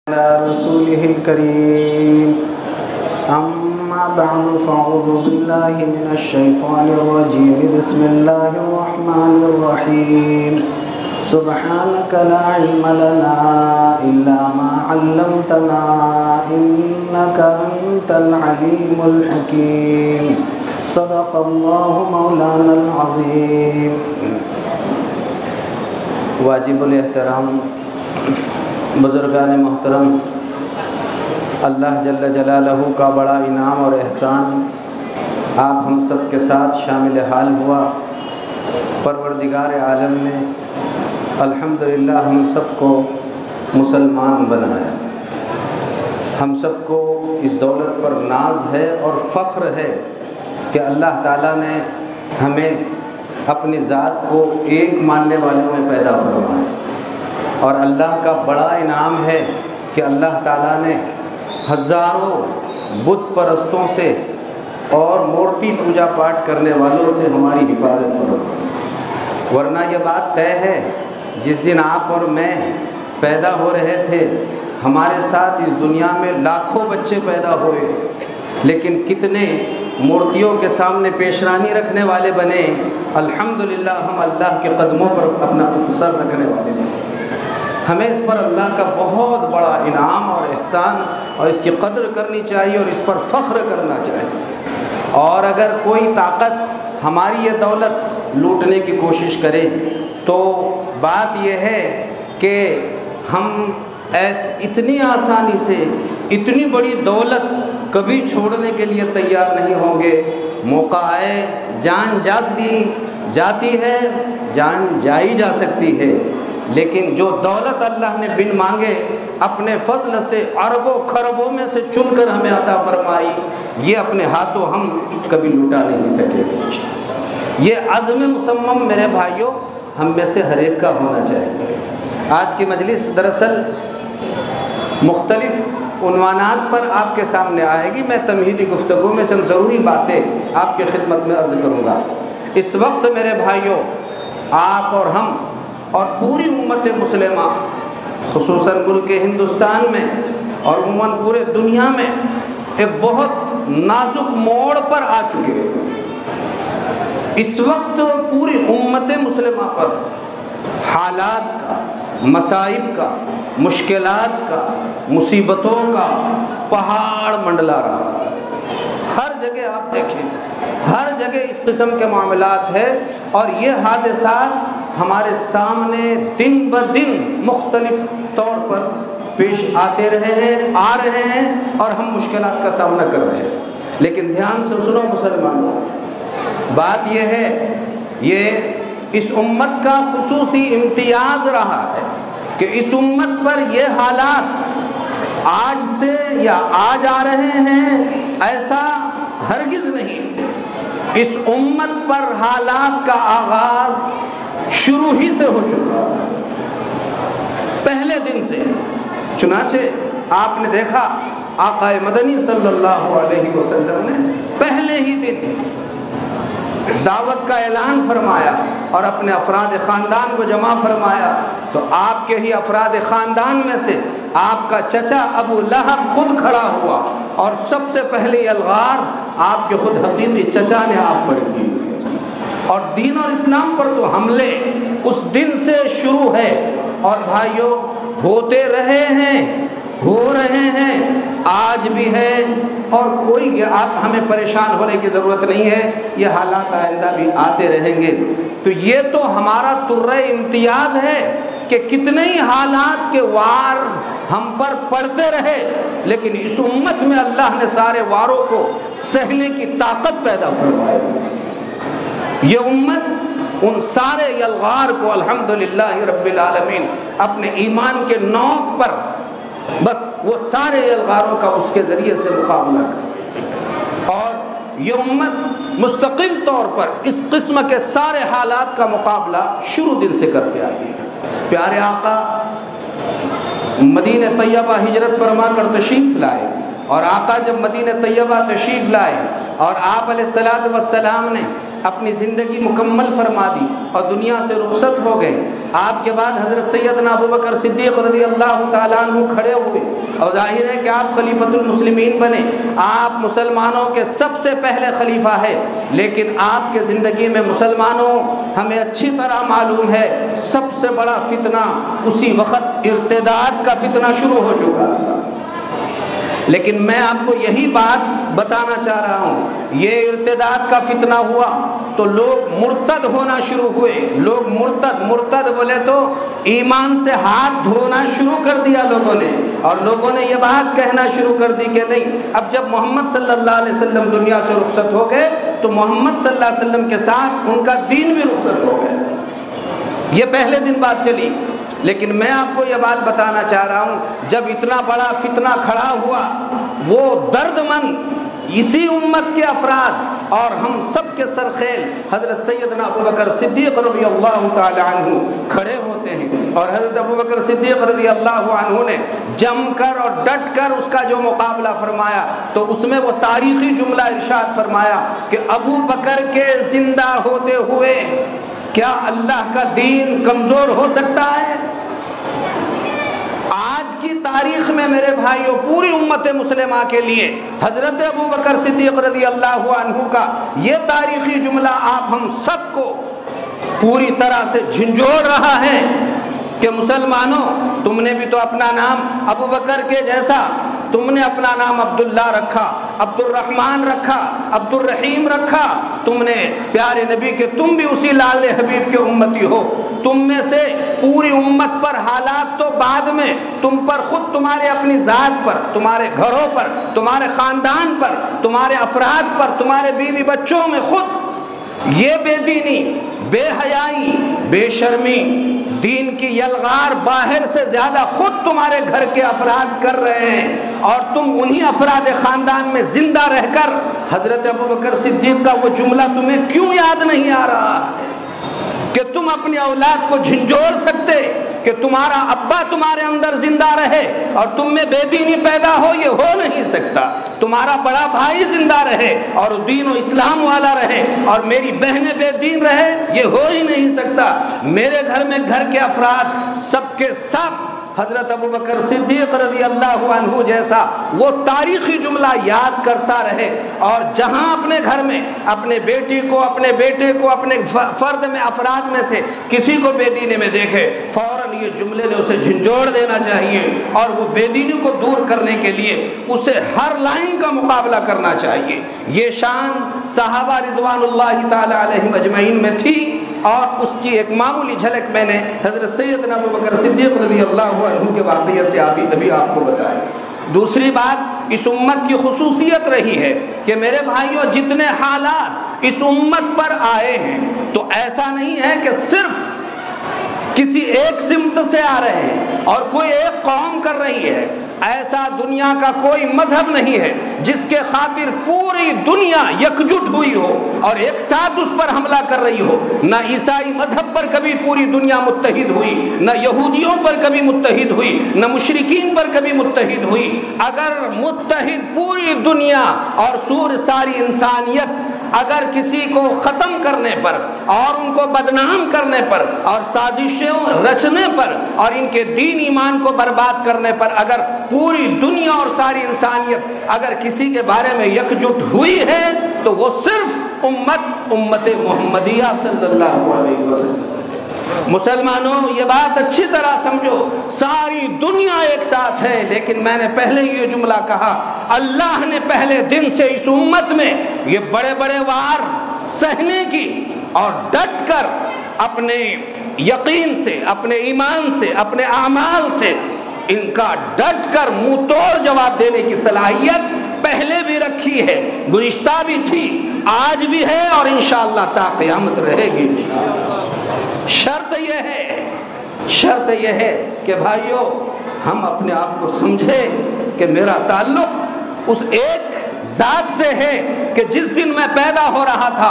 على رسوله الكريم أما بعد فأعوذ بالله من الشيطان الرجيم بسم الله الرحمن الرحيم سبحانك لا علم لنا إلا ما علمتنا إنك أنت العليم الحكيم صدق الله مولانا العظيم. واجب الاحترام بزرگان محترم، اللہ جل جلالہ کا بڑا انعام اور احسان آپ ہم سب کے ساتھ شامل حال ہوا. پروردگار عالم نے الحمدللہ ہم سب کو مسلمان بنایا. ہم سب کو اس دولت پر ناز ہے اور فخر ہے کہ اللہ تعالیٰ نے ہمیں اپنی ذات کو ایک ماننے والوں میں پیدا فرمایا. اور اللہ کا بڑا انعام ہے کہ اللہ تعالیٰ نے ہزاروں بت پرستوں سے اور مورتی پوجا پاٹ کرنے والوں سے ہماری حفاظت فرمائی. ورنہ یہ بات طے ہے جس دن آپ اور میں پیدا ہو رہے تھے ہمارے ساتھ اس دنیا میں لاکھوں بچے پیدا ہوئے، لیکن کتنے مورتیوں کے سامنے پیشرانی رکھنے والے بنے. الحمدللہ ہم اللہ کے قدموں پر اپنا سر رکھنے والے بنے. ہمیں اس پر اللہ کا بہت بڑا انعام اور احسان اور اس کی قدر کرنی چاہیے اور اس پر فخر کرنا چاہیے. اور اگر کوئی طاقت ہماری یہ دولت لوٹنے کی کوشش کرے تو بات یہ ہے کہ ہم اتنی آسانی سے اتنی بڑی دولت کبھی چھوڑنے کے لیے تیار نہیں ہوں گے. موقع آئے جان جاتی ہے، جان جائی جا سکتی ہے، لیکن جو دولت اللہ نے بن مانگے اپنے فضل سے اربوں خربوں میں سے چن کر ہمیں عطا فرمائی، یہ اپنے ہاتھوں ہم کبھی لوٹا نہیں سکیں گے. یہ عزم مصمم میرے بھائیوں ہم میں سے ہر ایک کا ہونا چاہیے. آج کی مجلس دراصل مختلف عنوانات پر آپ کے سامنے آئے گی. میں تمہیدی گفتگو میں چند ضروری باتیں آپ کی خدمت میں عرض کروں گا. اس وقت میرے بھائیوں آپ اور ہم اور پوری امت مسلمہ خصوصاً ملک ہندوستان میں اور عموماً پورے دنیا میں ایک بہت نازک موڑ پر آ چکے ہیں. اس وقت پوری امت مسلمہ پر حالات کا، مصائب کا، مشکلات کا، مصیبتوں کا پہاڑ منڈلا رہا ہے. ہر جگہ آپ دیکھیں، ہر جگہ اس قسم کے معاملات ہیں اور یہ حادثات ہمارے سامنے دن بدن مختلف طور پر پیش آتے رہے ہیں، آ رہے ہیں اور ہم مشکلات کا سامنا کر رہے ہیں. لیکن دھیان سے سنو مسلمانوں، بات یہ ہے، یہ اس امت کا خصوصی امتیاز رہا ہے کہ اس امت پر یہ حالات آج سے یا آج آ رہے ہیں، ایسا ہرگز نہیں. اس امت پر حالات کا آغاز شروع ہی سے ہو چکا ہے، پہلے دن سے. چنانچہ آپ نے دیکھا آقا مدنی صلی اللہ علیہ وسلم نے پہلے ہی دن دعوت کا اعلان فرمایا اور اپنے افراد خاندان کو جمع فرمایا. تو آپ کے ہی افراد خاندان میں سے آپ کا چچا ابو لہب خود کھڑا ہوا اور سب سے پہلے الغار آپ کے خود حقیقی چچا نے آپ پر کی. اور دین اور اسلام پر تو حملے اس دن سے شروع ہے اور بھائیوں ہوتے رہے ہیں، ہو رہے ہیں، آج بھی ہے اور کوئی آپ ہمیں پریشان ہونے کی ضرورت نہیں ہے. یہ حالات آئندہ بھی آتے رہیں گے. تو یہ تو ہمارا ترہ امتیاز ہے کہ کتنے ہی حالات کے وار ہم پر پڑتے رہے، لیکن اس امت میں اللہ نے سارے واروں کو سہنے کی طاقت پیدا فرمائی. یہ امت ان سارے یلغار کو الحمدللہ رب العالمین اپنے ایمان کے نوک پر بس وہ سارے یلغاروں کا اس کے ذریعے سے مقابلہ کر. اور یہ امت مستقل طور پر اس قسم کے سارے حالات کا مقابلہ شروع دن سے کرتے آئی ہے. پیارے آقا مدینہ طیبہ ہجرت فرما کر تشریف لائے اور آقا جب مدینہ طیبہ تشریف لائے اور آپ علیہ الصلوۃ والسلام نے اپنی زندگی مکمل فرما دی اور دنیا سے رخصت ہو گئے۔ آپ کے بعد حضرت سیدنا ابو بکر صدیق رضی اللہ تعالیٰ عنہ کھڑے ہوئے اور ظاہر ہے کہ آپ خلیفۃ المسلمین بنے، آپ مسلمانوں کے سب سے پہلے خلیفہ ہے، لیکن آپ کے زندگی میں مسلمانوں ہمیں اچھی طرح معلوم ہے سب سے بڑا فتنہ اسی وقت ارتداد کا فتنہ شروع ہو چکا تھا۔ لیکن میں آپ کو یہی بات بتانا چاہ رہا ہوں، یہ ارتداد کا فتنہ ہوا تو لوگ مرتد ہونا شروع ہوئے۔ لوگ مرتد بولے تو ایمان سے ہاتھ دھونا شروع کر دیا لوگوں نے، اور لوگوں نے یہ بات کہنا شروع کر دی کہ نہیں، اب جب محمد صلی اللہ علیہ وسلم دنیا سے رخصت ہو گئے تو محمد صلی اللہ علیہ وسلم کے ساتھ ان کا دین بھی رخصت ہو گئے۔ یہ پہلے دن بات چلی، لیکن میں آپ کو یہ بات بتانا چاہ رہا ہوں، جب اتنا بڑا فتنہ کھڑا ہوا، وہ درد مند اسی امت کے افراد اور ہم سب کے سرخیل حضرت سیدنا ابو بکر صدیق رضی اللہ تعالی عنہ کھڑے ہوتے ہیں، اور حضرت ابو بکر صدیق رضی اللہ عنہ نے جم کر اور ڈٹ کر اس کا جو مقابلہ فرمایا تو اس میں وہ تاریخی جملہ ارشاد فرمایا کہ ابو بکر کے زندہ ہوتے ہوئے کیا اللہ کا دین کمزور ہو سکتا ہے؟ آج کی تاریخ میں میرے بھائیوں پوری امت مسلمہ کے لیے حضرت ابو بکر صدیق رضی اللہ عنہ کا یہ تاریخی جملہ آپ ہم سب کو پوری طرح سے جھنجھوڑ رہا ہے کہ مسلمانوں، تم نے بھی تو اپنا نام ابو بکر کے جیسا، تم نے اپنا نام عبداللہ رکھا، عبد الرحمن رکھا، عبد الرحیم رکھا، تم نے پیارے نبی کے، تم بھی اسی لال حبیب کے امتی ہو۔ تم میں سے پوری امت پر حالات تو بعد میں، تم پر خود، تمہارے اپنی ذات پر، تمہارے گھروں پر، تمہارے خاندان پر، تمہارے افراد پر، تمہارے بیوی بچوں میں خود یہ بے دینی، بے حیائی، بے شرمی، دین کی یلغار باہر سے زیادہ خود تمہارے گھر کے افراد کر رہے ہیں، اور تم انہی افراد خاندان میں زندہ رہ کر حضرت ابو بکر صدیق کا وہ جملہ تمہیں کیوں یاد نہیں آ رہا ہے کہ تم اپنی اولاد کو جھنجھوڑ سکتے کہ تمہارا ابا تمہارے اندر زندہ رہے اور تم میں بے دینی پیدا ہو؟ یہ ہو نہیں سکتا۔ تمہارا بڑا بھائی زندہ رہے اور دین و اسلام والا رہے اور میری بہنیں بے دین رہے، یہ ہو ہی نہیں سکتا۔ میرے گھر میں گھر کے افراد سب کے سب حضرت ابو بکر صدیق رضی اللہ عنہ جیسا وہ تاریخی جملہ یاد کرتا رہے، اور جہاں اپنے گھر میں اپنے بیٹی کو، اپنے بیٹے کو، اپنے فرد میں، افراد میں سے کسی کو بے دینی میں دیکھے، فوراً یہ جملے نے اسے جھنجھوڑ دینا چاہیے، اور وہ بے دینی کو دور کرنے کے لیے اسے ہر لائن کا مقابلہ کرنا چاہیے۔ یہ شان صحابہ رضوان اللہ تعالی علیہم اجمعین میں تھی، اور اس کی ایک معمولی جھلک میں نے حضرت سیدنا ابو بکر صدیق رضی اللہ عنہ کے واقعے سے ابھی آپ کو بتایا۔ دوسری بات اس امت کی خصوصیت رہی ہے کہ میرے بھائیوں جتنے حالات اس امت پر آئے ہیں تو ایسا نہیں ہے کہ صرف کسی ایک سمت سے آ رہے ہیں اور کوئی ایک قوم کر رہی ہے۔ ایسا دنیا کا کوئی مذہب نہیں ہے جس کے خاطر پوری دنیا یکجٹ ہوئی ہو اور ایک ساتھ اس پر حملہ کر رہی ہو۔ نہ عیسائی مذہب پر کبھی پوری دنیا متحد ہوئی، نہ یہودیوں پر کبھی متحد ہوئی، نہ مشرکین پر کبھی متحد ہوئی۔ اگر متحد پوری دنیا اور ساری انسانیت اگر کسی کو ختم کرنے پر اور ان کو بدنام کرنے پر اور سازشیں رچنے پر اور ان کے دین ایمان کو برباد کرنے پر اگر پوری دنیا اور ساری انسانیت اگر کسی کے بارے میں یکجٹ ہوئی ہے تو وہ صرف امت محمدیہ صلی اللہ علیہ وسلم۔ مسلمانوں یہ بات اچھی طرح سمجھو، ساری دنیا ایک ساتھ ہے، لیکن میں نے پہلے یہ جملہ کہا، اللہ نے پہلے دن سے اس امت میں یہ بڑے بڑے وار سہنے کی اور ڈٹ کر اپنے یقین سے، اپنے ایمان سے، اپنے اعمال سے ان کا ڈٹ کر منہ توڑ جواب دینے کی صلاحیت پہلے بھی رکھی ہے، گزشتہ بھی تھی، آج بھی ہے، اور انشاءاللہ تا قیامت رہے گی انشاءاللہ۔ شرط یہ ہے کہ بھائیوں ہم اپنے آپ کو سمجھیں کہ میرا تعلق اس ایک ذات سے ہے کہ جس دن میں پیدا ہو رہا تھا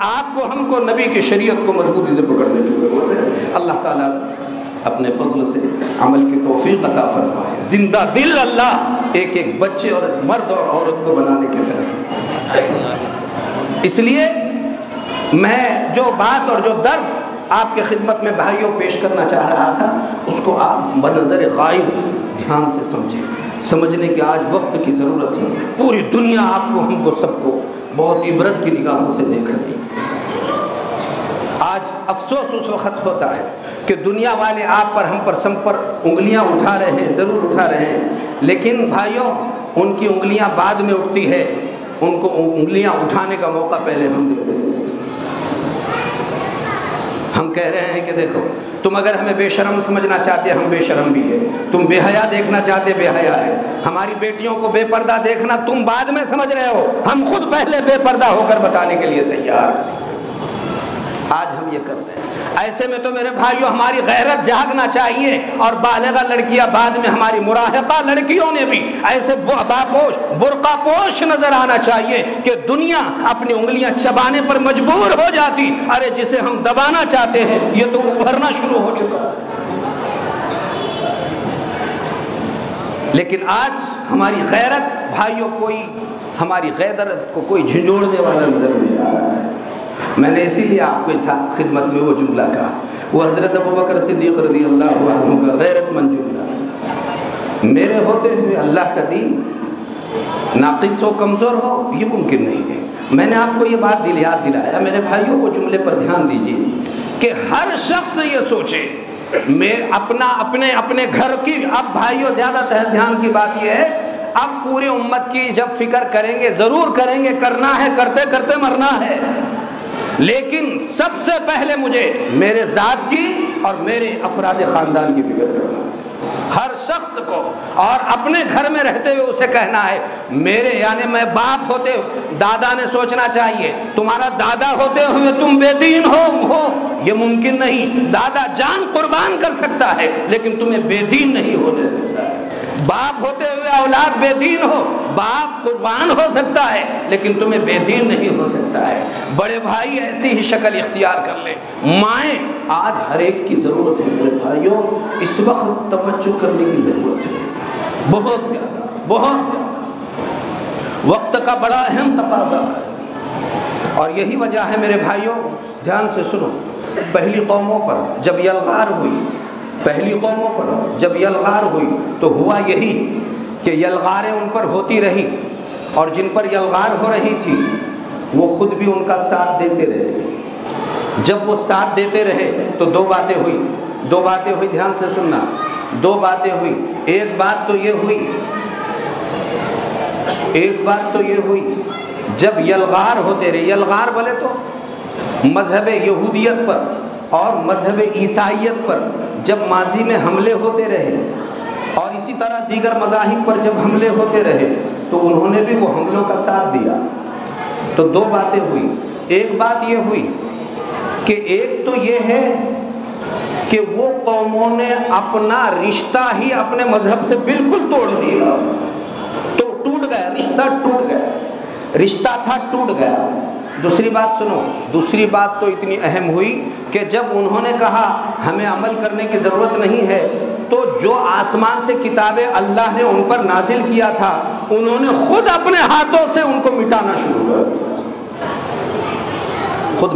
آپ کو ہم کو نبی کی شریعت کو مضبوطی سے پکڑنے کی ضرورت ہے۔ اللہ تعالیٰ اپنے فضل سے عمل کی توفیق عطا فرمائے۔ زندہ دل اللہ ایک ایک بچے اور مرد اور عورت کو بنانے کے فیصلے فرمائے۔ اس لیے میں جو بات اور جو درد آپ کے خدمت میں بھائیوں پیش کرنا چاہ رہا تھا، اس کو آپ بنظر غائب دھیان سے سمجھیں، سمجھنے کہ آج وقت کی ضرورت ہے۔ پوری دنیا آپ کو ہم کو سب کو بہت عبرت کی نگاہوں سے دیکھ رہی ہے۔ آج افسوس اس وقت ہوتا ہے کہ دنیا والے آپ پر ہم پر سم پر انگلیاں اٹھا رہے ہیں، ضرور اٹھا رہے ہیں، لیکن بھائیوں ان کی انگلیاں بعد میں اٹھتی ہے، ان کو انگلیاں اٹھانے کا موقع پہلے ہم دے رہے ہیں۔ ہم کہہ رہے ہیں کہ دیکھو تم اگر ہمیں بے شرم سمجھنا چاہتے ہم بے شرم بھی ہے، تم بے حیا دیکھنا چاہتے بے حیا ہے، ہماری بیٹیوں کو بے پردہ دیکھنا تم بعد میں سمجھ رہے ہو، ہم خود پہلے بے پردہ ہو کر بتانے کے لیے تیار۔ آج ہم یہ کر رہے ہیں۔ ایسے میں تو میرے بھائیوں ہماری غیرت جاگنا چاہیے، اور بالغہ لڑکیاں بعد میں ہماری مراہقہ لڑکیوں نے بھی ایسے برقع پوش نظر آنا چاہیے کہ دنیا اپنی انگلیاں چبانے پر مجبور ہو جاتی، ارے جسے ہم دبانا چاہتے ہیں یہ تو ابھرنا شروع ہو چکا ہے۔ لیکن آج ہماری غیرت بھائیوں کوئی ہماری غیرت کو کوئی جھنجھوڑنے والا نظر نہیں آ رہا ہے۔ میں نے اسی لیے آپ کو خدمت میں وہ جملہ کہا، وہ حضرت ابوبکر صدیق رضی اللہ عنہ کا غیرت مند جملہ، میرے ہوتے ہوئے اللہ کا دین ناقص ہو کمزور ہو یہ ممکن نہیں ہے۔ میں نے آپ کو یہ بات یاد دلایا میرے بھائیوں، وہ جملے پر دھیان دیجیے کہ ہر شخص یہ سوچے میں اپنے گھر کی، اب بھائیوں زیادہ دھیان کی بات یہ ہے، اب پورے امت کی جب فکر کریں گے، ضرور کریں گے، کرنا ہے، کرتے کرتے مرنا ہے، لیکن سب سے پہلے مجھے میرے ذات کی اور میرے افراد خاندان کی فکر کرنا ہے ہر شخص کو، اور اپنے گھر میں رہتے ہوئے اسے کہنا ہے میرے، یعنی میں باپ ہوتے ہوئے دادا نے سوچنا چاہیے تمہارا دادا ہوتے ہوئے تم بے دین ہو یہ ممکن نہیں، دادا جان قربان کر سکتا ہے لیکن تمہیں بے دین نہیں ہونے سکتا ہے، باپ ہوتے ہوئے اولاد بے دین ہو، باپ قربان ہو سکتا ہے لیکن تمہیں بے دین نہیں ہو سکتا ہے، بڑے بھائی ایسی ہی شکل اختیار کر لیں، مائیں آج ہر ایک کی ضرورت ہے میرے بھائیوں، اس وقت توجہ کرنے کی ضرورت ہے، بہت زیادہ وقت کا بڑا اہم تقاضا ہے، اور یہی وجہ ہے میرے بھائیوں، دھیان سے سنو، پہلی قوموں پر جب یلغار ہوئی تو ہوا یہی کہ یلغاریں ان پر ہوتی رہی، اور جن پر یلغار ہو رہی تھی وہ خود بھی ان کا ساتھ دیتے رہے، جب وہ ساتھ دیتے رہے تو دو باتیں ہوئی، دھیان سے سننا، دو باتیں ہوئی، ایک بات تو یہ ہوئی جب یلغار ہوتے رہے، یلغار بولے تو مذہب یہودیت پر اور مذہب عیسائیت پر جب ماضی میں حملے ہوتے رہے اور اسی طرح دیگر مذاہب پر جب حملے ہوتے رہے تو انہوں نے بھی وہ حملوں کا ساتھ دیا، تو دو باتیں ہوئی، ایک بات یہ ہوئی کہ ایک تو یہ ہے کہ وہ قوموں نے اپنا رشتہ ہی اپنے مذہب سے بالکل توڑ دیا، تو ٹوٹ گیا، رشتہ تھا ٹوٹ گیا۔ دوسری بات سنو، دوسری بات تو اتنی اہم ہوئی کہ جب انہوں نے کہا ہمیں عمل کرنے کی ضرورت نہیں ہے، تو جو آسمان سے کتابیں اللہ نے ان پر نازل کیا تھا انہوں نے خود اپنے ہاتھوں سے ان کو مٹانا شروع کر دیا، خود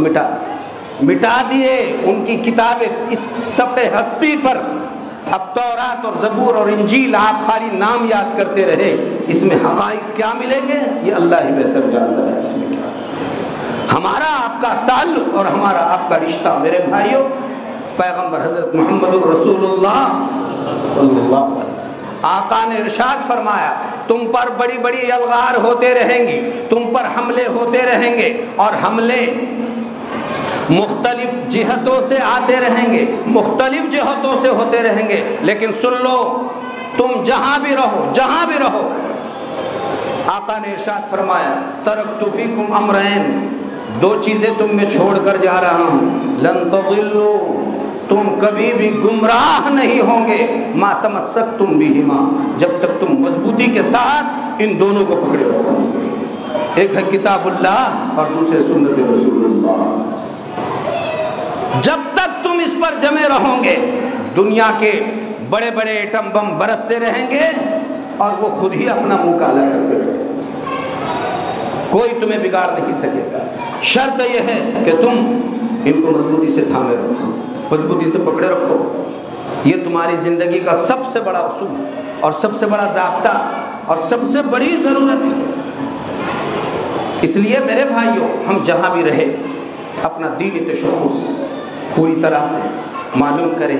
مٹا دیے ان کی کتابیں اس صفحے ہستی پر۔ اب تورات اور زبور اور انجیل آپ خالی نام یاد کرتے رہے، اس میں حقائق کیا ملیں گے یہ اللہ ہی بہتر جانتا ہے، اس میں کیا ہمارا آپ کا تعلق اور ہمارا آپ کا رشتہ میرے بھائیوں، پیغمبر حضرت محمد الرسول اللہ صلی اللہ علیہ وسلم آقا نے ارشاد فرمایا تم پر بڑی بڑی یلغار ہوتے رہیں گی، تم پر حملے ہوتے رہیں گے، اور حملے مختلف جہتوں سے آتے رہیں گے، مختلف جہتوں سے ہوتے رہیں گے، لیکن سن لو تم جہاں بھی رہو آقا نے ارشاد فرمایا ترکت فیکم امرین، دو چیزیں تم میں چھوڑ کر جا رہا ہوں، لن تضلوا، تم کبھی بھی گمراہ نہیں ہوں گے، ما تمسکتم بہما، جب تک تم مضبوطی کے ساتھ ان دونوں کو پکڑے رکھو گے، ایک ہے کتاب اللہ اور دوسرے سنت رسول اللہ۔ جب تک تم اس پر جمے رہو گے دنیا کے بڑے بڑے ایٹم بم برستے رہیں گے اور وہ خود ہی اپنا منہ کالا کرتے رہیں گے، کوئی تمہیں بگاڑ نہیں سکے گا۔ شرط یہ ہے کہ تم ان کو مضبوطی سے تھامے رکھو، مضبوطی سے پکڑے رکھو۔ یہ تمہاری زندگی کا سب سے بڑا اصول اور سب سے بڑا ضابطہ اور سب سے بڑی ضرورت ہے۔ اس لیے میرے بھائیوں، ہم جہاں بھی رہے اپنا دینی تشخص پوری طرح سے معلوم کریں۔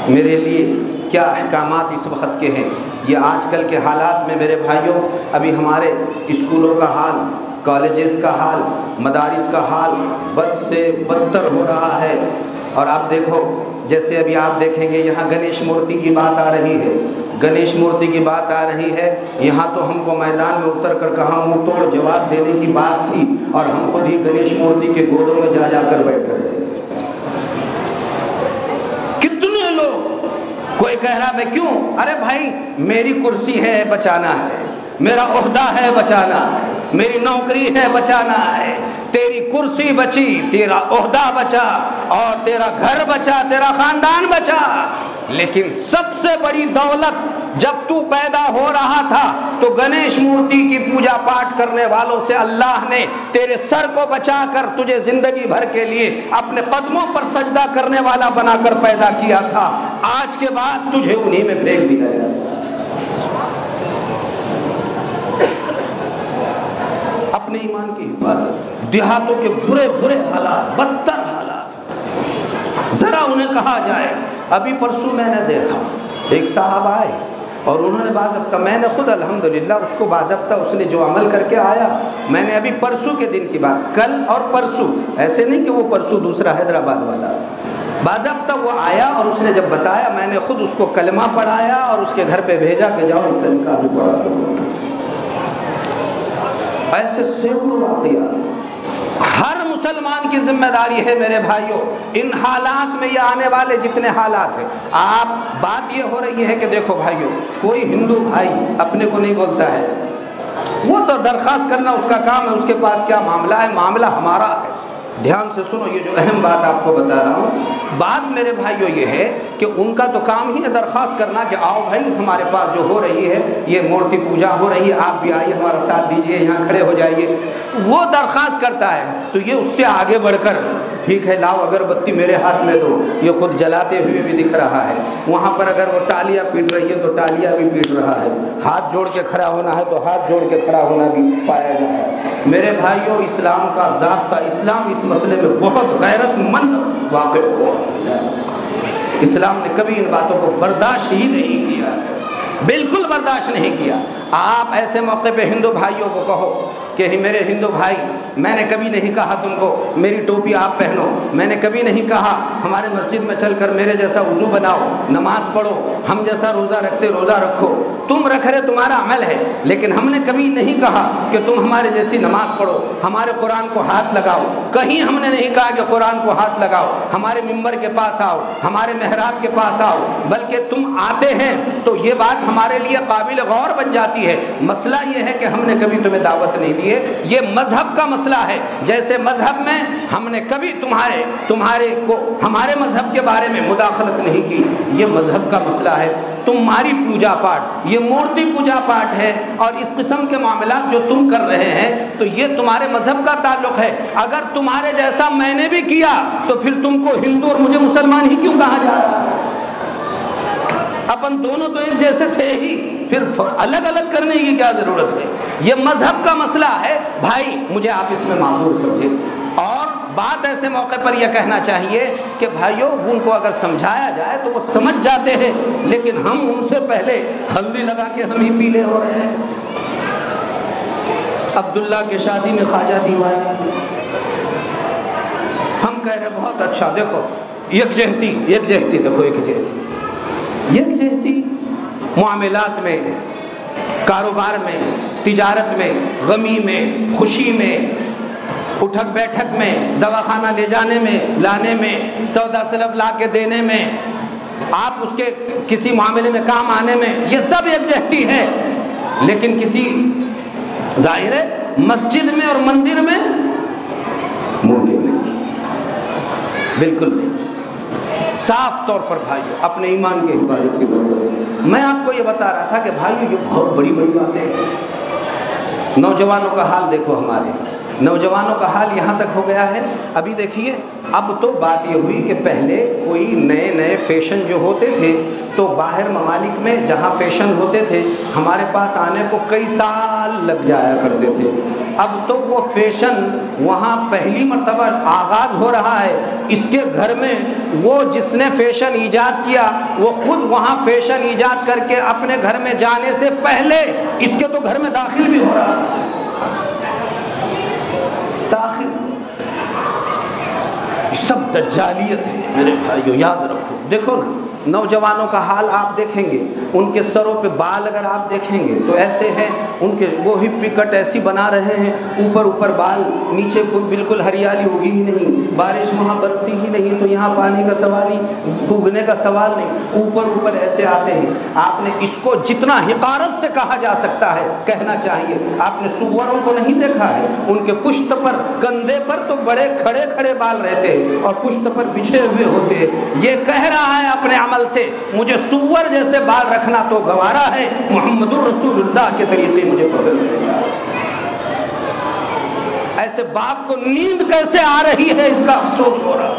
میرے لیے کیا احکامات اس وقت کے ہیں، یہ آج کل کے حالات میں میرے بھائیوں، ابھی ہمارے اسکولوں کا حال، کالجز کا حال، مدارس کا حال بد سے بدتر ہو رہا ہے۔ اور آپ دیکھو، جیسے ابھی آپ دیکھیں گے یہاں گنیش مورتی کی بات آ رہی ہے، گنیش مورتی کی بات آ رہی ہے، یہاں تو ہم کو میدان میں اتر کر کہاں منہ توڑ جواب دینے کی بات تھی، اور ہم خود ہی گنیش مورتی کے گودوں میں جا کر بیٹھ رہے ہیں۔ کتنے لوگ، کوئی کہہ رہا میں کیوں؟ ارے بھائی، میری کرسی ہے بچانا ہے، میرا عہدہ ہے بچانا ہے، میری نوکری ہے بچانا ہے۔ تیری کرسی بچی، تیرا عہدہ بچا، اور تیرا گھر بچا، تیرا خاندان بچا، لیکن سب سے بڑی دولت جب تو پیدا ہو رہا تھا تو گنیش مورتی کی پوجا پاٹ کرنے والوں سے اللہ نے تیرے سر کو بچا کر تجھے زندگی بھر کے لیے اپنے قدموں پر سجدہ کرنے والا بنا کر پیدا کیا تھا۔ آج کے بعد تجھے انہی میں پھینک دیا جائے۔ اپنے ایمان کی حفاظت، دیہاتوں کے برے برے حالات، بدتر حالات، ذرا انہیں کہا جائے۔ ابھی پرسوں میں نے دیکھا ایک صاحب آئے اور انہوں نے باضابطہ، میں نے خود الحمدللہ اس کو باضابطہ، اس نے جو عمل کر کے آیا، میں نے ابھی پرسوں کے دن کی بات، کل اور پرسوں، ایسے نہیں کہ وہ پرسوں دوسرا حیدرآباد والا، باضابطہ وہ آیا اور اس نے جب بتایا، میں نے خود اس کو کلمہ پڑھایا اور اس کے گھر پہ بھیجا کہ جاؤ اس کا نکاح بھی پڑھا دو۔ ایسے سینکڑوں واقعات۔ ہر مسلمان کی ذمہ داری ہے میرے بھائیوں، ان حالات میں یہ آنے والے جتنے حالات ہیں، آپ بات یہ ہو رہی ہے کہ دیکھو بھائیوں، کوئی ہندو بھائی اپنے کو نہیں بولتا ہے، وہ تو درخواست کرنا اس کا کام ہے، اس کے پاس کیا معاملہ ہے، معاملہ ہمارا ہے۔ دھیان سے سنو، یہ جو اہم بات آپ کو بتا رہا ہوں، بات میرے بھائیوں یہ ہے کہ ان کا تو کام ہی ہے درخواست کرنا کہ آؤ بھائی، ہمارے پاس جو ہو رہی ہے یہ مورتی پوجا ہو رہی ہے، آپ بھی آئیے ہمارا ساتھ دیجئے، یہاں کھڑے ہو جائیے۔ وہ درخواست کرتا ہے تو یہ اس سے آگے بڑھ کر، ٹھیک ہے لاؤ اگربتی میرے ہاتھ میں دو، یہ خود جلاتے ہوئے بھی دکھ رہا ہے، وہاں پر اگر وہ تالیاں پیٹ رہی ہے تو تالیاں بھی پیٹ رہا ہے، ہاتھ جوڑ کے کھڑا ہونا ہے تو ہاتھ جوڑ کے کھڑا ہونا بھی پایا جا رہا ہے۔ میرے بھائیوں، اسلام کا ضابطہ، اسلام اس مسئلے میں بہت غیرت مند واقع ہوا۔ اسلام نے کبھی ان باتوں کو برداشت ہی نہیں کیا ہے، بالکل برداشت نہیں کیا۔ آپ ایسے موقع پہ ہندو بھائیوں کو کہو کہ میرے ہندو بھائی، میں نے کبھی نہیں کہا تم کو میری ٹوپی آپ پہنو، میں نے کبھی نہیں کہا ہمارے مسجد میں چل کر میرے جیسا وضو بناؤ، نماز پڑھو، ہم جیسا روزہ رکھتے روزہ رکھو، تم رکھ رہے تمہارا عمل ہے، لیکن ہم نے کبھی نہیں کہا کہ تم ہمارے جیسی نماز پڑھو، ہمارے قرآن کو ہاتھ لگاؤ، کہیں ہم نے نہیں کہا کہ قرآن کو ہاتھ لگاؤ، ہمارے ممبر کے پاس آؤ، ہمارے محراب کے پاس آؤ، بلکہ تم آتے ہیں تو یہ بات ہمارے لیے قابل غور بن جاتی ہے۔ مسئلہ یہ ہے کہ ہم نے کبھی تمہیں دعوت نہیں دی ہے، یہ مذہب کا مسئلہ ہے۔ جیسے مذہب میں ہم نے کبھی تمہارے کو ہمارے مذہب کے بارے میں مداخلت نہیں کی، یہ مذہب کا مسئلہ ہے۔ تمہاری پوجا پاٹ یہ مورتی پوجا پاٹ ہے، اور اس قسم کے معاملات جو تم کر رہے ہیں تو یہ تمہارے مذہب کا تعلق ہے۔ اگر تمہارے جیسا میں نے بھی کیا تو پھر تم کو ہندو اور مجھے مسلمان ہی کیوں کہا جا رہا ہے؟ اپن دونوں تو ایک جیسے تھے ہی، پھر الگ الگ کرنے کی کیا ضرورت ہے؟ یہ مذہب کا مسئلہ ہے بھائی، مجھے آپ اس میں معذور سمجھے۔ اور بات ایسے موقع پر یہ کہنا چاہیے کہ بھائیوں، ان کو اگر سمجھایا جائے تو وہ سمجھ جاتے ہیں، لیکن ہم ان سے پہلے ہلدی لگا کے ہم ہی پیلے ہو رہے ہیں۔ عبداللہ کی شادی میں خواجہ دیوانی، ہم کہہ رہے بہت اچھا، دیکھو یکجہتی دیکھو، یکجہتی معاملات میں، کاروبار میں، تجارت میں، غمی میں، خوشی میں، اٹھک بیٹھک میں، دواخانہ لے جانے میں، لانے میں، سودا سلف لا کے دینے میں، آپ اس کے کسی معاملے میں کام آنے میں، یہ سب یکجہتی ہے۔ لیکن کسی ظاہر ہے مسجد میں اور مندر میں ممکن نہیں۔ بالکل نہیں۔ صاف طور پر بھائیو اپنے ایمان کی حفاظت کی ضرورت ہے۔ میں آپ کو یہ بتا رہا تھا کہ بھائیو یہ بہت بڑی بڑی باتیں ہیں۔ نوجوانوں کا حال دیکھو، ہمارے نوجوانوں کا حال یہاں تک ہو گیا ہے۔ ابھی دیکھیے، اب تو بات یہ ہوئی کہ پہلے کوئی نئے نئے فیشن جو ہوتے تھے تو باہر ممالک میں جہاں فیشن ہوتے تھے ہمارے پاس آنے کو کئی سال لگ جایا کرتے تھے۔ اب تو وہ فیشن وہاں پہلی مرتبہ آغاز ہو رہا ہے، اس کے گھر میں وہ جس نے فیشن ایجاد کیا وہ خود وہاں فیشن ایجاد کر کے اپنے گھر میں جانے سے پہلے اس کے تو گھر میں داخل بھی ہو رہا ہے۔ داخل سب دجالیت ہے میرے بھائیو، یاد رکھو۔ دیکھو نا نوجوانوں کا حال آپ دیکھیں گے، ان کے سروں پہ بال اگر آپ دیکھیں گے تو ایسے ہیں، ان کے وہ ہپی کٹ ایسی بنا رہے ہیں، اوپر بال، نیچے کوئی بالکل ہریالی ہوگی ہی نہیں، بارش وہاں برسی ہی نہیں تو یہاں پانی کا سوال ہی، بھوگنے کا سوال نہیں، اوپر ایسے آتے ہیں۔ آپ نے اس کو جتنا حقارت سے کہا جا سکتا ہے کہنا چاہیے۔ آپ نے سوروں کو نہیں دیکھا ہے، ان کے پشت پر، کندھے پر تو بڑے کھڑے کھڑے بال رہتے ہیں اور پشت پر بچھے ہوئے ہوتے ہیں۔ یہ کہہ رہا ہے اپنے عمل سے مجھے سور جیسے بال رکھنا تو گوارا ہے، محمد الرسول اللہ کے طریقے مجھے پسند ہے۔ ایسے باپ کو نیند کیسے آ رہی ہے اس کا افسوس ہو رہا،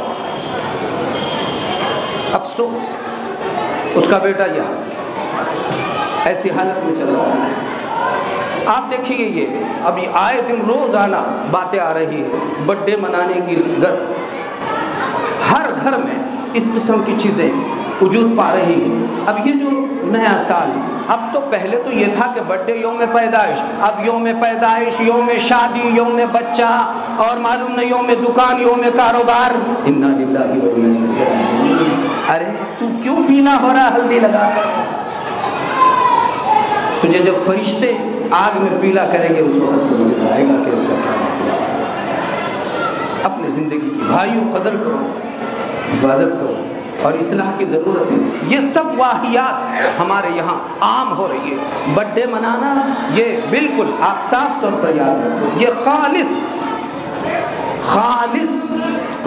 افسوس۔ اس کا بیٹا یہاں ایسی حالت میں چل رہا ہے۔ آپ دیکھیے یہ ابھی آئے دن روزانہ باتیں آ رہی ہے برتھ ڈے منانے کی، ہر گھر میں اس قسم کی چیزیں وجود پا رہی ہیں۔ اب یہ جو نیا سال، اب تو پہلے تو یہ تھا کہ برتھ ڈے یوم پیدائش، اب یوم پیدائش، یوم شادی، یوم بچہ، اور معلوم نہیں یوم دکان، یوم کاروبار۔ انا للہ و انا الیہ راجعون۔ ارے تو کیوں پینا ہو رہا ہلدی لگا کر؟ تجھے جب فرشتے آگ میں پیلا کریں گے اس وقت سمجھ میں آئے گا کہ اس کا کیا مطلب ہے۔ اپنی زندگی کی بھائیوں قدر کرو، حفاظت کرو، اور اصلاح کی ضرورت ہے۔ یہ سب واحیات ہمارے یہاں عام ہو رہی ہے۔ برتھ ڈے منانا یہ بالکل آپ صاف طور پر یاد رکھو، یہ خالص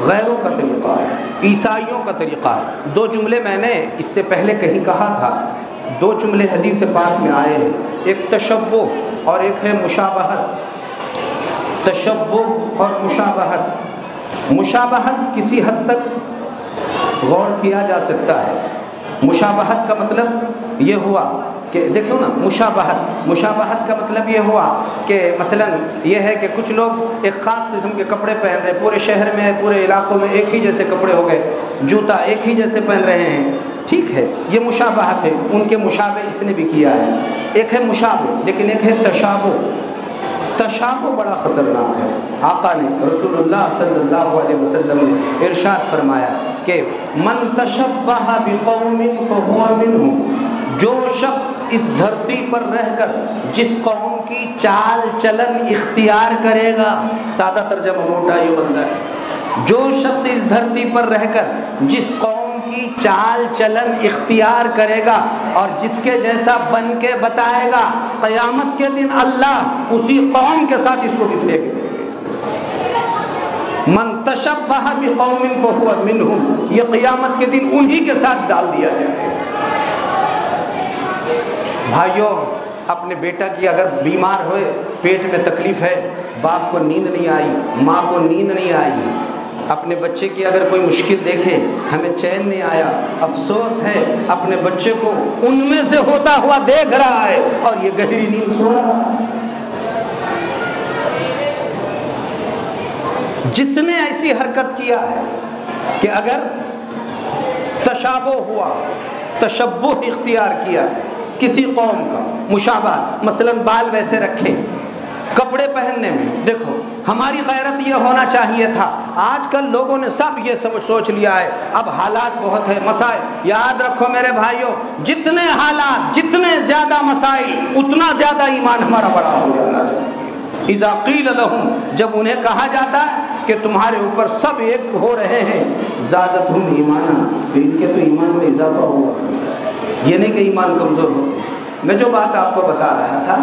غیروں کا طریقہ ہے، عیسائیوں کا طریقہ ہے۔ دو جملے میں نے اس سے پہلے کہیں کہا تھا، دو جملے حدیث پاک میں آئے ہیں، ایک تشبہ اور ایک ہے مشابہت۔ تشبہ اور مشابہت، مشابہت کسی حد تک غور کیا جا سکتا ہے۔ مشابہت کا مطلب یہ ہوا کہ دیکھو نا، مشابہت کا مطلب یہ ہوا کہ مثلا یہ ہے کہ کچھ لوگ ایک خاص قسم کے کپڑے پہن رہے ہیں، پورے شہر میں، پورے علاقوں میں ایک ہی جیسے کپڑے ہو گئے، جوتا ایک ہی جیسے پہن رہے ہیں، ٹھیک ہے، یہ مشابہت ہے، ان کے مشابہ اس نے بھی کیا ہے۔ ایک ہے مشابہ، لیکن ایک ہے تشابہ۔ تشابہ بڑا خطرناک ہے۔ آقا نے، رسول اللہ صلی اللہ علیہ وسلم نے ارشاد فرمایا کہ من تشبہ بقوم فہو منہم، جو شخص اس دھرتی پر رہ کر جس قوم کی چال چلن اختیار کرے گا، سادہ ترجمہ موٹا یہ بندہ ہے، جو شخص اس دھرتی پر رہ کر جس قوم کی چال چلن اختیار کرے گا اور جس کے جیسا بن کے بتائے گا، قیامت کے دن اللہ اسی قوم کے ساتھ اس کو بھی پھینک دے گا۔ من تشبہ بقوم فہو منہم، یہ قیامت کے دن انہی کے ساتھ ڈال دیا جائے گا۔ بھائیوں، اپنے بیٹا کی اگر بیمار ہوئے، پیٹ میں تکلیف ہے، باپ کو نیند نہیں آئی، ماں کو نیند نہیں آئی، اپنے بچے کی اگر کوئی مشکل دیکھے، ہمیں چین نہیں آیا، افسوس ہے اپنے بچے کو ان میں سے ہوتا ہوا دیکھ رہا ہے اور یہ گہری نیند سو رہا ہے۔ جس نے ایسی حرکت کیا ہے کہ اگر تشابہ ہوا، تشبہ اختیار کیا ہے کسی قوم کا، مشابہ، مثلا بال ویسے رکھے، کپڑے پہننے میں، دیکھو ہماری غیرت یہ ہونا چاہیے تھا۔ آج کل لوگوں نے سب یہ سوچ لیا ہے، اب حالات بہت ہیں، مسائل، یاد رکھو میرے بھائیوں، جتنے حالات، جتنے زیادہ مسائل، اتنا زیادہ ایمان ہمارا بڑا ہو جانا چاہیے۔ اذا قیل لہم، جب انہیں کہا جاتا ہے کہ تمہارے اوپر سب ایک ہو رہے ہیں، زادتہم ایمانا، ان کے تو ایمان میں اضافہ ہوا کرتا ہے، یہ نہیں کہ ایمان کمزور ہوتے ہیں۔ میں جو بات آپ کو بتا رہا تھا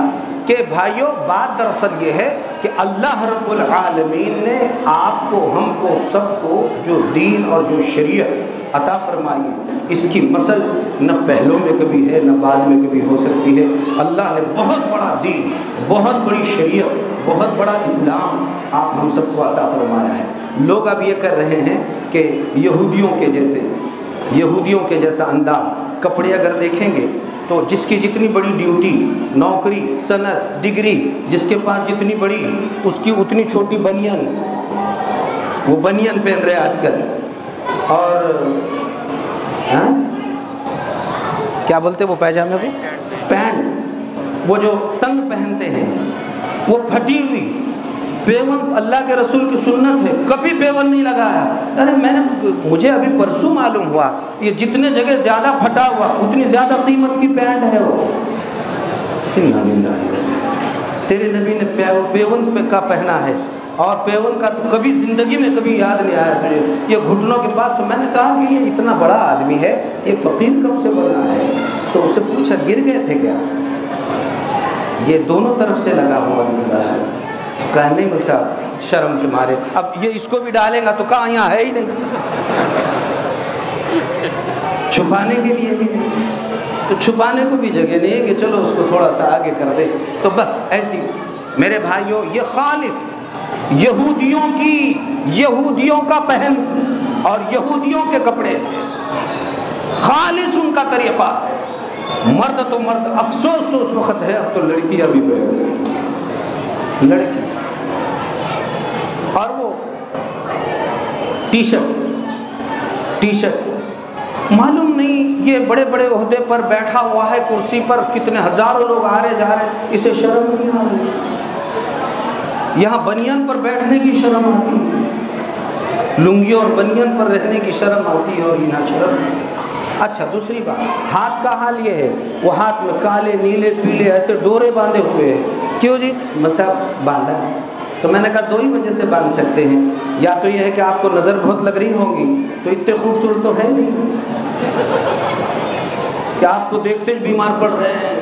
کہ بھائیوں، بات دراصل یہ ہے کہ اللہ رب العالمین نے آپ کو، ہم کو، سب کو جو دین اور جو شریعت عطا فرمائی ہے، اس کی مثل نہ پہلوں میں کبھی ہے نہ بعد میں کبھی ہو سکتی ہے۔ اللہ نے بہت بڑا دین، بہت بڑی شریعت، بہت بڑا اسلام آپ ہم سب کو عطا فرمایا ہے۔ لوگ اب یہ کر رہے ہیں کہ یہودیوں کے جیسا انداز، کپڑے اگر دیکھیں گے تو جس کی جتنی بڑی ڈیوٹی، نوکری، سند، ڈگری، جس کے پاس جتنی بڑی، اس کی اتنی چھوٹی بنیان، وہ بنیان پہن رہے آج کل، اور کیا بولتے وہ پیجامے کو، پینٹ، وہ جو تنگ پہنتے ہیں، وہ پھٹی ہوئی پیون اللہ کے رسول کی سنت ہے، کبھی پیون نہیں لگایا۔ ارے مجھے ابھی پرسوں معلوم ہوا یہ جتنے جگہ زیادہ پھٹا ہوا اتنی زیادہ قیمت کی پینٹ ہے وہ۔ تیرے نبی نے پیون کا پہنا ہے، اور پیون کا تو کبھی زندگی میں کبھی یاد نہیں آیا تجھے، یہ گھٹنوں کے پاس۔ تو میں نے کہا کہ یہ اتنا بڑا آدمی ہے، یہ فقیر کب سے بنا ہے؟ تو اسے پوچھا گر گئے تھے کیا؟ یہ دونوں طرف سے لگا ہوا دکھ رہا ہے۔ کہا نہیں مل صاحب، شرم کے مارے اب یہ اس کو بھی ڈالیں گا تو کہاں، یہاں ہے ہی نہیں، چھپانے کے لیے بھی نہیں، تو چھپانے کو بھی جگہ نہیں ہے کہ چلو اس کو تھوڑا سا آگے کر دے۔ تو بس ایسی میرے بھائیوں، یہ خالص یہودیوں کا پہن اور یہودیوں کے کپڑے، خالص ان کا طریقہ ہے۔ مرد تو مرد، افسوس تو اس وقت ہے اب تو لڑکیاں بھی پہن رہی ہیں، لڑکیاں، اور وہ ٹی شرٹ، معلوم نہیں یہ بڑے بڑے عہدے پر بیٹھا ہوا ہے، کرسی پر، کتنے ہزاروں لوگ آ رہے جا رہے ہیں، اسے شرم نہیں آ رہی۔ یہاں بنیان پر بیٹھنے کی شرم آتی ہے، لنگی اور بنیان پر رہنے کی شرم آتی ہے، اور یہاں شرم نہیں۔ اچھا دوسری بات، ہاتھ کا حال یہ ہے، وہ ہاتھ میں کالے نیلے پیلے ایسے ڈورے باندھے ہوئے ہیں۔ کیوں جی؟ صاحب باندھا ہے تو میں نے کہا دو ہی وجہ سے باندھ سکتے ہیں، یا تو یہ ہے کہ آپ کو نظر بہت لگ رہی ہوگی، تو اتنے خوبصورت تو ہے نہیں کہ آپ کو دیکھتے ہی بیمار پڑ رہے ہیں،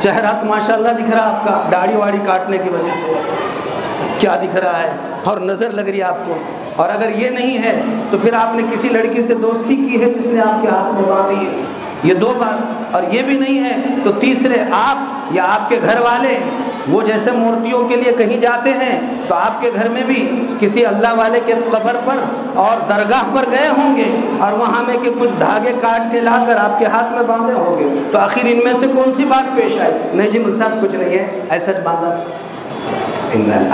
چہرہ تو ماشاءاللہ دکھ رہا آپ کا، داڑھی واڑی کاٹنے کی وجہ سے کیا دکھ رہا ہے، اور نظر لگ رہی ہے آپ کو۔ اور اگر یہ نہیں ہے تو پھر آپ نے کسی لڑکی سے دوستی کی ہے جس نے آپ کے ہاتھ میں باندھی ہے، یہ دو بات۔ اور یہ بھی نہیں ہے تو تیسرے، آپ یا آپ کے گھر والے وہ جیسے مورتیوں کے لیے کہیں جاتے ہیں تو آپ کے گھر میں بھی کسی اللہ والے کے قبر پر اور درگاہ پر گئے ہوں گے، اور وہاں میں کہ کچھ دھاگے کاٹ کے لا کر آپ کے ہاتھ میں باندھے ہوں گے، تو آخر ان میں سے کون سی بات پیش آئی؟ نہیں جی مل صاحب کچھ نہیں ہے، ایسا باندھا تھا۔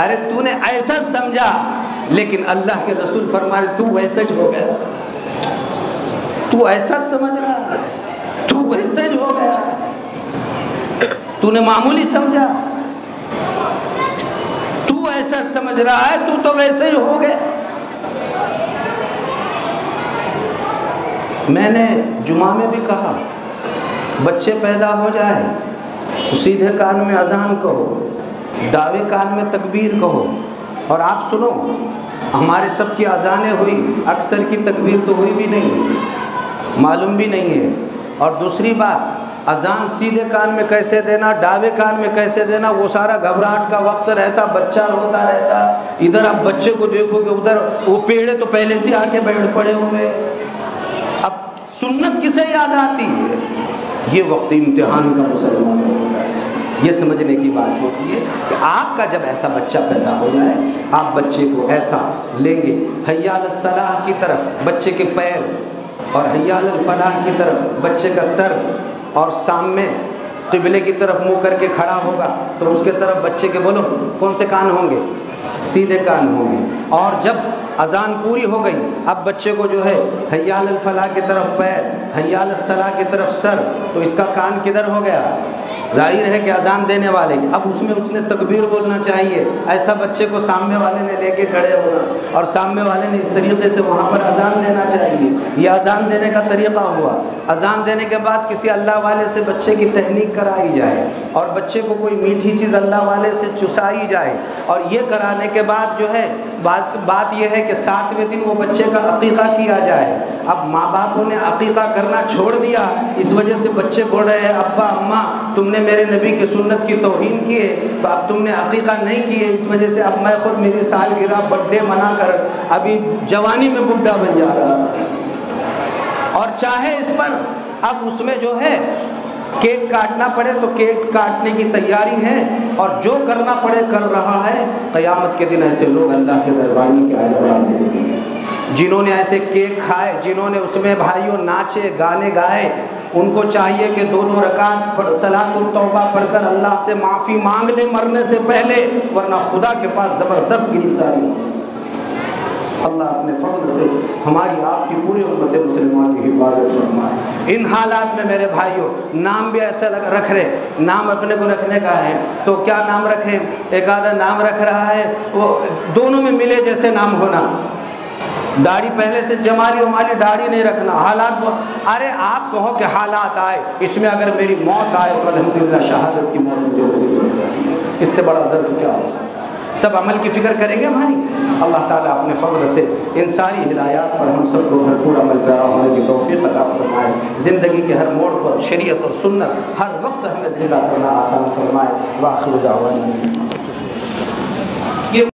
ارے تو نے ایسا سمجھا، لیکن اللہ کے رسول فرما رہے تو ویسا ہو گیا، تو ایسا سمجھ رہا ہے، تو ویسا ہو گیا، تو نے معمولی سمجھا، تو ایسا سمجھ رہا ہے، تو ویسے ہی ہو گیا۔ میں نے جمعہ میں بھی کہا، بچے پیدا ہو جائے تو سیدھے کان میں اذان کہو، داوے کان میں تکبیر کہو، اور آپ سنو ہمارے سب کی اذانیں ہوئی، اکثر کی تکبیر تو ہوئی بھی نہیں، معلوم بھی نہیں ہے۔ اور دوسری بات، اذان سیدھے کان میں کیسے دینا، داوے کان میں کیسے دینا، وہ سارا گھبراہٹ کا وقت رہتا، بچہ روتا رہتا، ادھر آپ بچے کو دیکھو گے ادھر وہ پیڑے تو پہلے سے آ کے بیٹھ پڑے ہوئے، اب سنت کسے یاد آتی ہے؟ یہ وقت امتحان کا مسلمان ہوتا ہے، یہ سمجھنے کی بات ہوتی ہے کہ آپ کا جب ایسا بچہ پیدا ہو جائے، آپ بچے کو ایسا لیں گے، حی علی الصلاح کی طرف بچے کے پیر، اور حی علی الفلاح کی طرف بچے کا سر، اور سامنے قبلے کی طرف منہ کر کے کھڑا ہوگا تو اس کے طرف بچے کے بولو کون سے کان ہوں گے؟ سیدھے کان ہوں گے۔ اور جب اذان پوری ہو گئی، اب بچے کو جو ہے حی علی الفلاح کی طرف پیر، حی علی الصلاح کی طرف سر، تو اس کا کان کدھر ہو گیا؟ ظاہر ہے کہ اذان دینے والے کی اب اس نے تکبیر بولنا چاہیے، ایسا بچے کو سامنے والے نے لے کے کھڑے ہونا اور سامنے والے نے اس طریقے سے وہاں پر اذان دینا چاہیے، یہ اذان دینے کا طریقہ ہوا۔ اذان دینے کے بعد کسی اللہ والے سے بچے کی تہنیک کرائی جائے اور بچے کو کوئی میٹھی چیز اللہ والے سے چسائی جائے، اور یہ کرانے کے بعد جو ہے بات یہ ہے کہ 7ویں دن وہ بچے کا عقیقہ کیا جائے۔ اب ماں باپوں نے عقیقہ کرنا چھوڑ دیا، اس وجہ سے بچے بول رہے ہیں ابا اماں تم نے میرے نبی کی سنت کی توہین کی ہے، تو اب تم نے عقیقہ نہیں کی ہے، اس وجہ سے اب میں خود میری سالگرہ برتھ ڈے منا کر ابھی جوانی میں بڈھا بن جا رہا، اور چاہے اس پر اب اس میں جو ہے کیک کاٹنا پڑے تو کیک کاٹنے کی تیاری ہے، اور جو کرنا پڑے کر رہا ہے۔ قیامت کے دن ایسے لوگ اللہ کے دربار میں کیا جواب دیں گے؟ جنہوں نے ایسے کیک کھائے، جنہوں نے اس میں بھائیوں ناچے گانے گائے، ان کو چاہیے کہ 2 رکعت صلاۃ التوبہ پڑھ کر اللہ سے معافی مانگ لے مرنے سے پہلے، ورنہ خدا کے پاس زبردست گرفتاری ہوگی۔ اللہ اپنے فضل سے ہماری آپ کی پوری امت مسلمہ کی حفاظت فرمائے۔ ان حالات میں میرے بھائیوں نام بھی ایسا رکھ رہے، نام اپنے کو رکھنے کا ہے تو کیا نام رکھیں؟ ایک آدھا نام رکھ رہا ہے وہ دونوں میں ملے جیسے نام ہونا، داڑھی پہلے سے جمالی ومالی داڑھی نہیں رکھنا، حالات ارے آپ کہو کہ حالات آئے، اس میں اگر میری موت آئے تو الحمدللہ شہادت کی موت مجھے نصیب ہو جاتی ہے، اس سے بڑا ظرف کیا ہو سکتا ہے؟ سب عمل کی فکر کریں گے بھائی، اللہ تعالیٰ اپنے فضل سے ان ساری ہدایات پر ہم سب کو بھرپور عمل پیرا ہونے کی توفیق عطا فرمائے، زندگی کے ہر موڑ پر شریعت اور سنت ہر وقت ہمیں زندہ کرنا آسان فرمائے۔ وآخر دعوانا